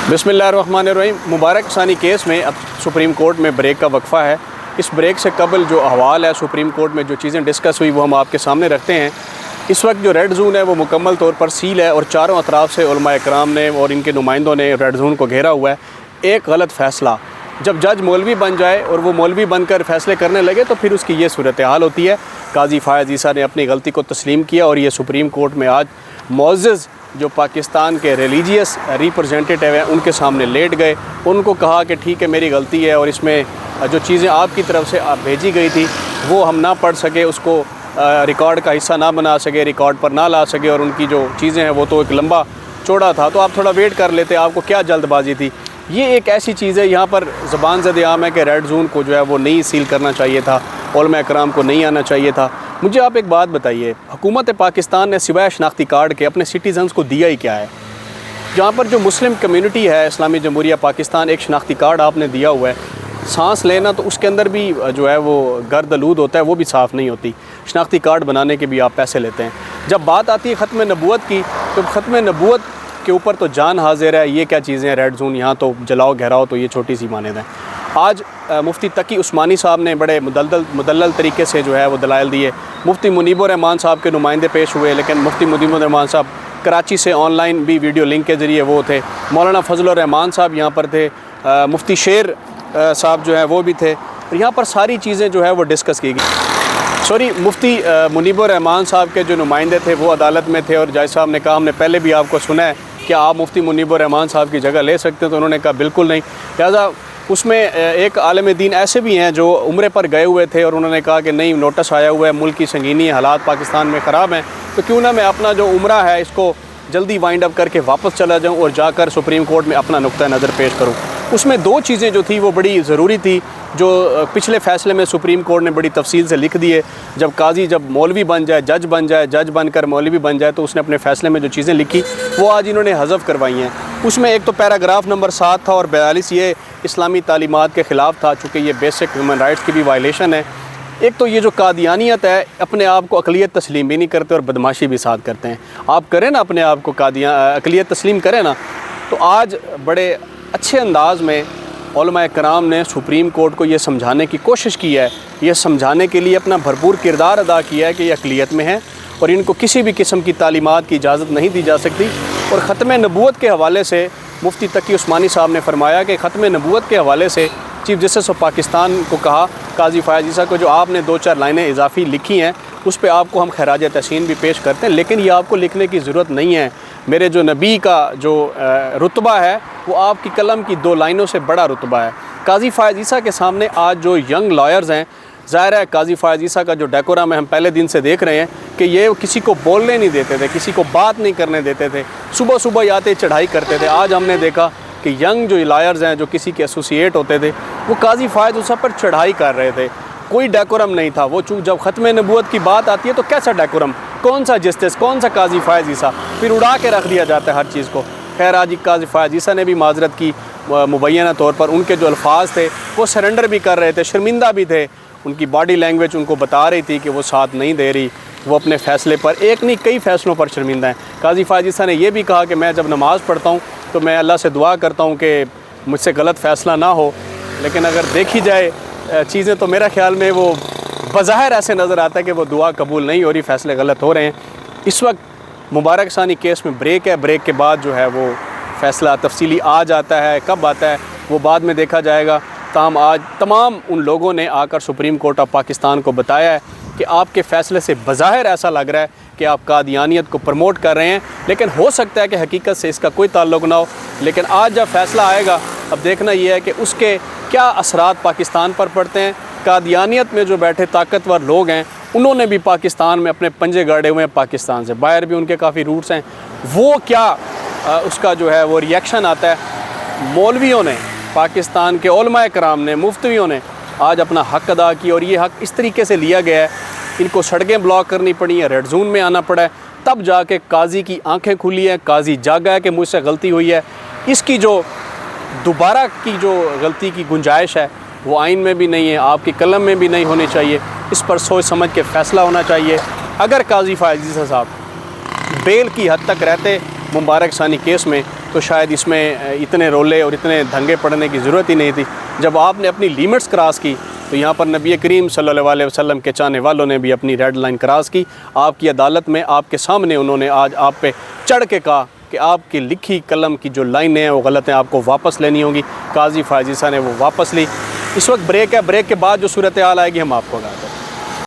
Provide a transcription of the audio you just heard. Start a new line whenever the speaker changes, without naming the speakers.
बिस्मिल्लाहिर्रहमानिर्रहीम। मुबारक सानी केस में अब सुप्रीम कोर्ट में ब्रेक का वक्फ़ा है। इस ब्रेक से कबल जो अहवाल है सुप्रीम कोर्ट में जो चीज़ें डिस्कस हुई वो हम आपके सामने रखते हैं। इस वक्त जो रेड जोन है वो मुकम्मल तौर पर सील है और चारों अतराफ़ से उलमा इकराम ने और इनके नुमाइंदों ने रेड जोन को घेरा हुआ है। एक गलत फ़ैसला जब जज मौलवी बन जाए और वो मौलवी बनकर फ़ैसले करने लगे तो फिर उसकी ये सूरत हाल होती है। काजी फ़ायज़ ईसा ने अपनी गलती को तस्लीम किया और ये सुप्रीम कोर्ट में आज मुअज़्ज़िज़ जो पाकिस्तान के रिलीजियस रिप्रेजेंटेटिव हैं उनके सामने लेट गए। उनको कहा कि ठीक है मेरी गलती है और इसमें जो चीज़ें आपकी तरफ से भेजी गई थी वो हम ना पढ़ सके, उसको रिकॉर्ड का हिस्सा ना बना सके, रिकॉर्ड पर ना ला सके और उनकी जो चीज़ें हैं वो तो एक लंबा चौड़ा था, तो आप थोड़ा वेट कर लेते, आपको क्या जल्दबाजी थी। ये एक ऐसी चीज़ है यहाँ पर ज़बान ज़द-ए-आम है कि रेड जोन को जो है वो नहीं सील करना चाहिए था, उलमा इकराम को नहीं आना चाहिए था। मुझे आप एक बात बताइए, हुकूमत पाकिस्तान ने सिवाय शनाख्ती कार्ड के अपने सिटीज़न्स को दिया ही क्या है? जहाँ पर जो मुस्लिम कम्युनिटी है इस्लामी जमहूरिया पाकिस्तान, एक शनाख्ती कार्ड आपने दिया हुआ है, सांस लेना तो उसके अंदर भी जो है वो गर्द आलूद होता है, वो भी साफ़ नहीं होती। शनाख्ती कार्ड बनाने के भी आप पैसे लेते हैं। जब बात आती है ख़त्म नबूवत की तो ख़त्म नबूवत के ऊपर तो जान हाजिर है। ये क्या चीज़ें हैं रेड जोन, यहाँ तो जलाओ घेराओ तो ये छोटी सी मानेद है। आज मुफ्ती तकी उस्मानी साहब ने बड़े मुदल्लल तरीके से जो है वो दलाइल दिए। मुफ्ती मुनीबुर रहमान साहब के नुमाइंदे पेश हुए, लेकिन मुफ्ती मुनीबुर रहमान साहब कराची से ऑनलाइन भी वीडियो लिंक के ज़रिए वो थे। मौलाना फजलुर रहमान साहब यहाँ पर थे, मुफ्ती शेर साहब जो है वो भी थे। यहाँ पर सारी चीज़ें जो है वो डिस्कस की गई। मुफ्ती मुनीबुर रहमान साहब के जो नुमाइंदे थे वो अदालत में थे और जज साहब ने कहा हमने पहले भी आपको सुना है कि आप मुफ्ती मुनीबुर रहमान साहब की जगह ले सकते हैं, तो उन्होंने कहा बिल्कुल नहीं। लिहाजा उसमें एक आलिम दीन ऐसे भी हैं जो उम्रे पर गए हुए थे और उन्होंने कहा कि नहीं, नोटिस आया हुआ है, मुल्क की संगीनी हालात पाकिस्तान में ख़राब हैं, तो क्यों ना मैं अपना जो उम्रा है इसको जल्दी वाइंड अप करके वापस चला जाऊं और जाकर सुप्रीम कोर्ट में अपना नुक्ता नज़र पेश करूं। उसमें दो चीज़ें जो थी वो बड़ी ज़रूरी थी, जो पिछले फ़ैसले में सुप्रीम कोर्ट ने बड़ी तफसील से लिख दिए। जब मौलवी बन जाए, जज बन जाए, जज बनकर मौलवी बन जाए, तो उसने अपने फ़ैसले में जो चीज़ें लिखी वो आज इन्होंने हज़फ करवाई हैं। उसमें एक तो पैराग्राफ नंबर 7 था और 42 ये इस्लामी तालीमात के ख़िलाफ़ था, चूँकि ये बेसिक ह्यूमन राइट्स की भी वायलेशन है। एक तो ये जो कादियानियत है, अपने आप को अक़लियत तस्लीम भी नहीं करते और बदमाशी भी साथ करते हैं। आप करें ना अपने आप को अक़लियत तस्लीम करें ना, तो आज बड़े अच्छे अंदाज में उलमा इकराम ने सुप्रीम कोर्ट को ये समझाने की कोशिश की है, ये समझाने के लिए अपना भरपूर किरदार अदा किया है कि ये अक़लियत में है और इनको किसी भी किस्म की तालीमात की इजाज़त नहीं दी जा सकती। और ख़त्म नबूवत के हवाले से मुफ्ती तकी उस्मानी साहब ने फरमाया कि ख़त्म नबूवत के हवाले से चीफ़ जस्टिस ऑफ पाकिस्तान को कहा, काजी फ़ायज़ ईसा को, जो आपने 2-4 लाइनें इजाफ़ी लिखी हैं उस पर आपको हम खराज तहसीन भी पेश करते हैं, लेकिन ये आपको लिखने की ज़रूरत नहीं है। मेरे जो नबी का जो रुतबा है वो आपकी कलम की 2 लाइनों से बड़ा रुतबा है। काजी फ़ायज़ ईसा के सामने आज जो यंग लॉयर्स हैं, ज़ाहिर है काजी फ़ायज़ ईसा का जो डेकोरम है हम पहले दिन से देख रहे हैं कि ये किसी को बोलने नहीं देते थे, किसी को बात नहीं करने देते थे, सुबह सुबह आते चढ़ाई करते थे। आज हमने देखा कि यंग जो लॉयर्स हैं जो किसी के एसोसिएट होते थे वो काजी फ़ायज़ ईसा पर चढ़ाई कर रहे थे। कोई डेकोरम नहीं था वो। जब ख़त्म नबूवत की बात आती है तो कैसा डेकोरम, कौन सा जस्टिस, कौन सा काजी फ़ायज़ ईसा, फिर उड़ा के रख दिया जाता है हर चीज़ को। खैर आज काजी फ़ायज़ ईसा ने भी माजरत की मुबैना तौर पर। उनके जो अल्फाज थे वो सरेंडर भी कर रहे थे, शर्मिंदा भी थे, उनकी बॉडी लैंग्वेज उनको बता रही थी कि वो साथ नहीं दे रही, वो अपने फ़ैसले पर, एक नहीं कई फ़ैसलों पर शर्मिंदा हैं। काजी फ़ायज़ ईसा ने यह भी कहा कि मैं जब नमाज़ पढ़ता हूँ तो मैं अल्लाह से दुआ करता हूँ कि मुझसे गलत फ़ैसला ना हो, लेकिन अगर देखी जाए चीज़ें तो मेरा ख़्याल में वो बज़ाहिर ऐसे नज़र आता है कि वो दुआ कबूल नहीं हो रही, फ़ैसले गलत हो रहे हैं। इस वक्त मुबारक सानी केस में ब्रेक है, ब्रेक के बाद जो है वो फ़ैसला तफसीली आ जाता है, कब आता है वो बाद में देखा जाएगा। ताहम आज तमाम उन लोगों ने आकर सुप्रीम कोर्ट ऑफ पाकिस्तान को बताया है कि आपके फ़ैसले से बज़ाहिर ऐसा लग रहा है कि आप कादियानियत को प्रमोट कर रहे हैं, लेकिन हो सकता है कि हकीकत से इसका कोई ताल्लुक़ ना हो। लेकिन आज जब फ़ैसला आएगा, अब देखना यह है कि उसके क्या असरात पाकिस्तान पर पड़ते हैं। कादियानियत में जो बैठे ताकतवर लोग हैं उन्होंने भी पाकिस्तान में अपने पंजे गाड़े हुए हैं, पाकिस्तान से बाहर भी उनके काफ़ी रूट्स हैं। वो क्या उसका जो है वो रिएक्शन आता है। मौलवियों ने, पाकिस्तान के उलमा इकराम ने, मुफ्तियों ने आज अपना हक़ अदा किया और ये हक़ इस तरीके से लिया गया है, इनको सड़कें ब्लॉक करनी पड़ी हैं, रेड जोन में आना पड़ा है, तब जाके काजी की आंखें खुली हैं, काजी जागा है कि मुझसे गलती हुई है। इसकी जो दोबारा की जो गलती की गुंजाइश है वो आइन में भी नहीं है, आपकी कलम में भी नहीं होनी चाहिए। इस पर सोच समझ के फ़ैसला होना चाहिए। अगर काजी फ़ायज़ ईसा साहब बेल की हद तक रहते मुबारक सानी केस में, तो शायद इसमें इतने रोले और इतने दंगे पड़ने की ज़रूरत ही नहीं थी। जब आपने अपनी लिमिट्स क्रॉस की तो यहाँ पर नबी करीम सल्लल्लाहु अलैहि वसल्लम के चाहने वालों ने भी अपनी रेड लाइन क्रॉस की। आपकी अदालत में आपके सामने उन्होंने आज आप पे चढ़ के कहा कि आपकी लिखी कलम की जो लाइनें हैं वो गलत हैं, आपको वापस लेनी होंगी। काजी फाजिसा ने वो वापस ली। इस वक्त ब्रेक है, ब्रेक के बाद जो सूरत हाल आएगी हम आपको बताते हैं।